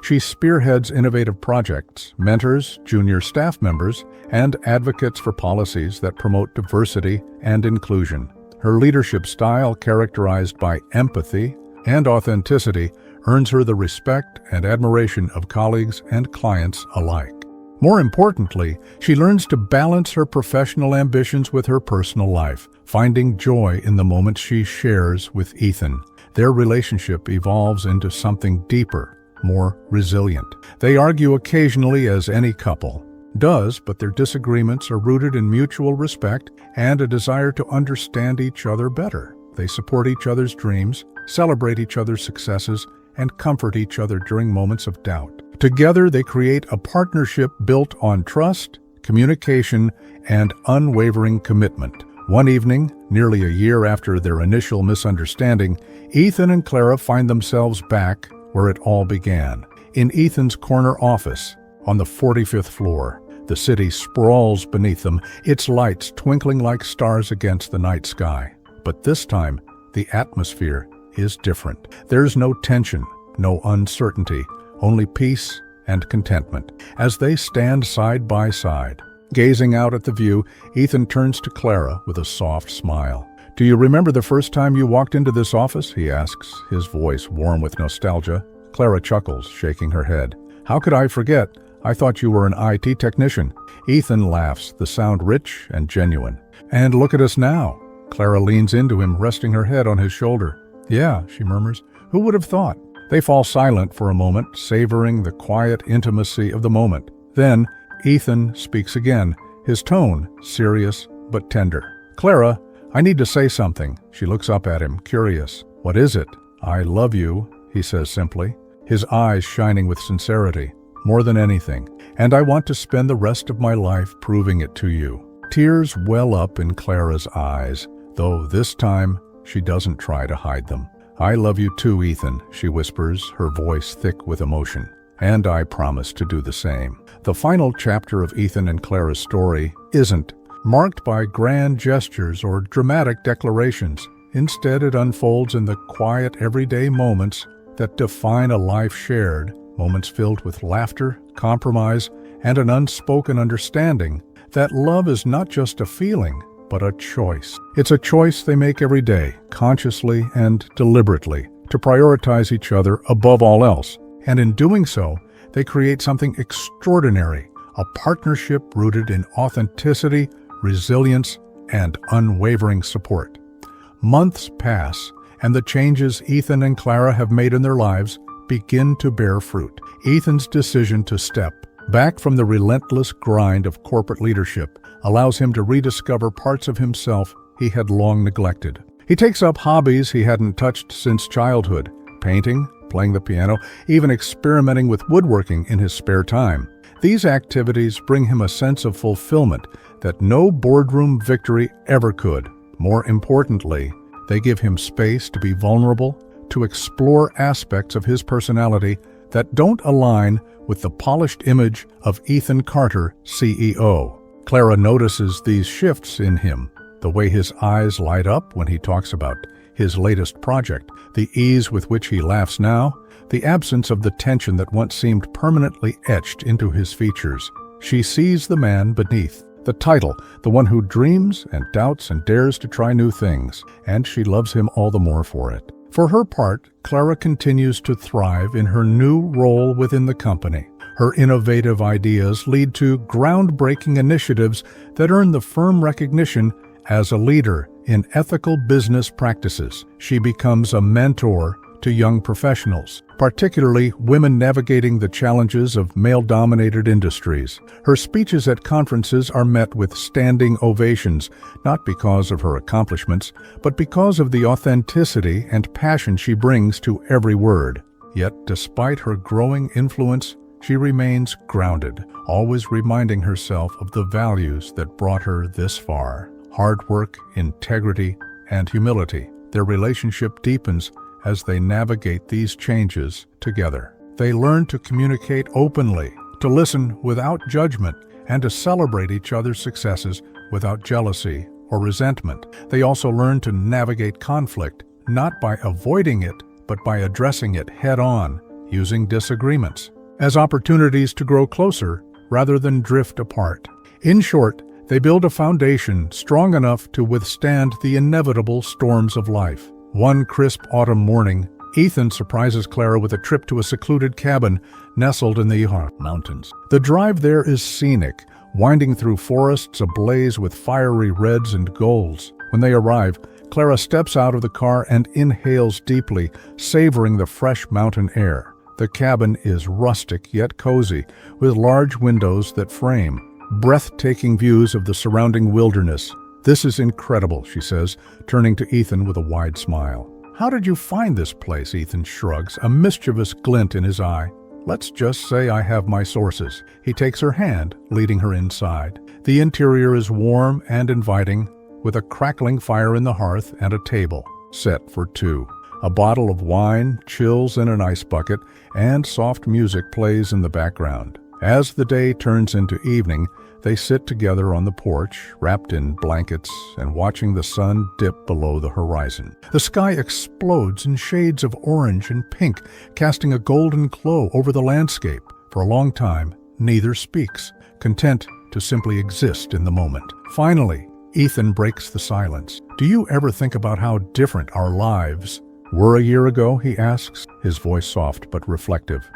She spearheads innovative projects, mentors junior staff members, and advocates for policies that promote diversity and inclusion. Her leadership style, characterized by empathy and authenticity, earns her the respect and admiration of colleagues and clients alike. More importantly, she learns to balance her professional ambitions with her personal life, finding joy in the moments she shares with Ethan. Their relationship evolves into something deeper, more resilient. They argue occasionally, as any couple does, but their disagreements are rooted in mutual respect and a desire to understand each other better. They support each other's dreams, celebrate each other's successes, and comfort each other during moments of doubt. Together, they create a partnership built on trust, communication, and unwavering commitment. One evening, nearly a year after their initial misunderstanding, Ethan and Clara find themselves back where it all began. In Ethan's corner office, on the 45th floor, the city sprawls beneath them, its lights twinkling like stars against the night sky. But this time, the atmosphere is different. There's no tension, no uncertainty, only peace and contentment. As they stand side by side, gazing out at the view, Ethan turns to Clara with a soft smile. "Do you remember the first time you walked into this office?" he asks, his voice warm with nostalgia. Clara chuckles, shaking her head. "How could I forget? I thought you were an IT technician." Ethan laughs, the sound rich and genuine. "And look at us now." Clara leans into him, resting her head on his shoulder. "Yeah," she murmurs. "Who would have thought?" They fall silent for a moment, savoring the quiet intimacy of the moment. Then, Ethan speaks again, his tone serious but tender. "Clara, I need to say something." She looks up at him, curious. "What is it?" "I love you," he says simply, his eyes shining with sincerity. "More than anything. And I want to spend the rest of my life proving it to you." Tears well up in Clara's eyes, though this time she doesn't try to hide them. "I love you too, Ethan," she whispers, her voice thick with emotion. "And I promise to do the same." The final chapter of Ethan and Clara's story isn't marked by grand gestures or dramatic declarations. Instead, it unfolds in the quiet, everyday moments that define a life shared, moments filled with laughter, compromise, and an unspoken understanding that love is not just a feeling, but a choice. It's a choice they make every day, consciously and deliberately, to prioritize each other above all else. And in doing so, they create something extraordinary, a partnership rooted in authenticity, resilience, and unwavering support. Months pass, and the changes Ethan and Clara have made in their lives begin to bear fruit. Ethan's decision to step back from the relentless grind of corporate leadership allows him to rediscover parts of himself he had long neglected. He takes up hobbies he hadn't touched since childhood, painting, playing the piano, even experimenting with woodworking in his spare time. These activities bring him a sense of fulfillment that no boardroom victory ever could. More importantly, they give him space to be vulnerable, to explore aspects of his personality that don't align with the polished image of Ethan Carter, CEO. Clara notices these shifts in him, the way his eyes light up when he talks about his latest project, the ease with which he laughs now, the absence of the tension that once seemed permanently etched into his features. She sees the man beneath the title, the one who dreams and doubts and dares to try new things, and she loves him all the more for it. For her part, Clara continues to thrive in her new role within the company. Her innovative ideas lead to groundbreaking initiatives that earn the firm recognition as a leader in ethical business practices. She becomes a mentor to young professionals, particularly women navigating the challenges of male-dominated industries. Her speeches at conferences are met with standing ovations, not because of her accomplishments, but because of the authenticity and passion she brings to every word. Yet, despite her growing influence, she remains grounded, always reminding herself of the values that brought her this far: hard work, integrity, and humility. Their relationship deepens as they navigate these changes together. They learn to communicate openly, to listen without judgment, and to celebrate each other's successes without jealousy or resentment. They also learn to navigate conflict, not by avoiding it, but by addressing it head-on, using disagreements as opportunities to grow closer rather than drift apart. In short, they build a foundation strong enough to withstand the inevitable storms of life. One crisp autumn morning, Ethan surprises Clara with a trip to a secluded cabin nestled in the mountains. The drive there is scenic, winding through forests ablaze with fiery reds and golds. When they arrive, Clara steps out of the car and inhales deeply, savoring the fresh mountain air. The cabin is rustic yet cozy, with large windows that frame breathtaking views of the surrounding wilderness. "This is incredible," she says, turning to Ethan with a wide smile. "How did you find this place?" Ethan shrugs, a mischievous glint in his eye. "Let's just say I have my sources." He takes her hand, leading her inside. The interior is warm and inviting, with a crackling fire in the hearth and a table set for two. A bottle of wine chills in an ice bucket, and soft music plays in the background. As the day turns into evening, they sit together on the porch, wrapped in blankets and watching the sun dip below the horizon. The sky explodes in shades of orange and pink, casting a golden glow over the landscape. For a long time, neither speaks, content to simply exist in the moment. Finally, Ethan breaks the silence. "Do you ever think about how different our lives were a year ago?" he asks, his voice soft but reflective.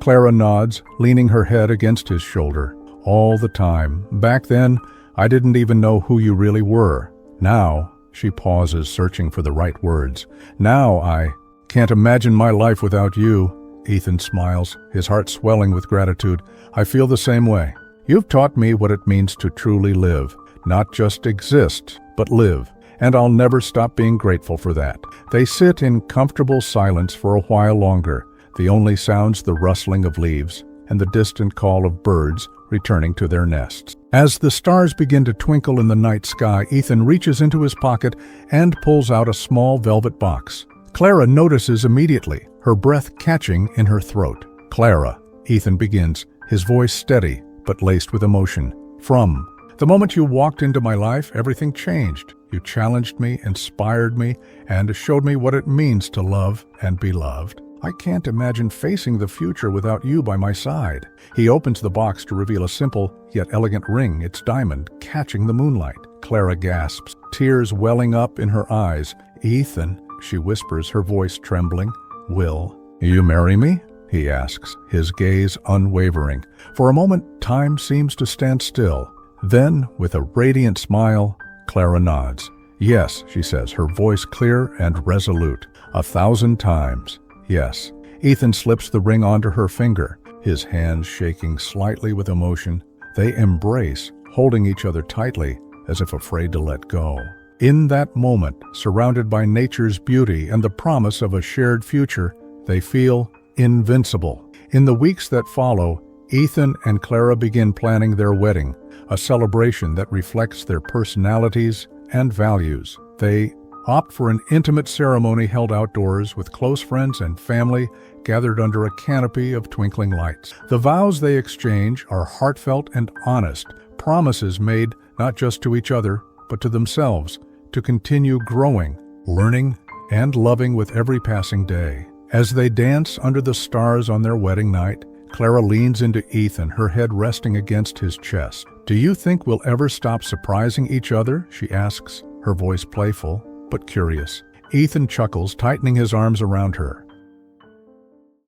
Clara nods, leaning her head against his shoulder. "All the time. Back then, I didn't even know who you really were. Now," she pauses, searching for the right words, "now I can't imagine my life without you." Ethan smiles, his heart swelling with gratitude. "I feel the same way. You've taught me what it means to truly live, not just exist, but live. And I'll never stop being grateful for that." They sit in comfortable silence for a while longer, the only sounds the rustling of leaves and the distant call of birds returning to their nests. As the stars begin to twinkle in the night sky, Ethan reaches into his pocket and pulls out a small velvet box. Clara notices immediately, her breath catching in her throat. "Clara," Ethan begins, his voice steady but laced with emotion. "From the moment you walked into my life, everything changed. You challenged me, inspired me, and showed me what it means to love and be loved. I can't imagine facing the future without you by my side." He opens the box to reveal a simple yet elegant ring, its diamond catching the moonlight. Clara gasps, tears welling up in her eyes. "Ethan," she whispers, her voice trembling, "will you marry me?" he asks, his gaze unwavering. For a moment, time seems to stand still. Then, with a radiant smile, Clara nods. "Yes," she says, her voice clear and resolute. "1,000 times. Yes." Ethan slips the ring onto her finger, his hands shaking slightly with emotion. They embrace, holding each other tightly, as if afraid to let go. In that moment, surrounded by nature's beauty and the promise of a shared future, they feel invincible. In the weeks that follow, Ethan and Clara begin planning their wedding, a celebration that reflects their personalities and values. They opt for an intimate ceremony held outdoors with close friends and family gathered under a canopy of twinkling lights. The vows they exchange are heartfelt and honest, promises made not just to each other, but to themselves, to continue growing, learning, and loving with every passing day. As they dance under the stars on their wedding night, Clara leans into Ethan, her head resting against his chest. "Do you think we'll ever stop surprising each other?" she asks, her voice playful but curious. Ethan chuckles, tightening his arms around her.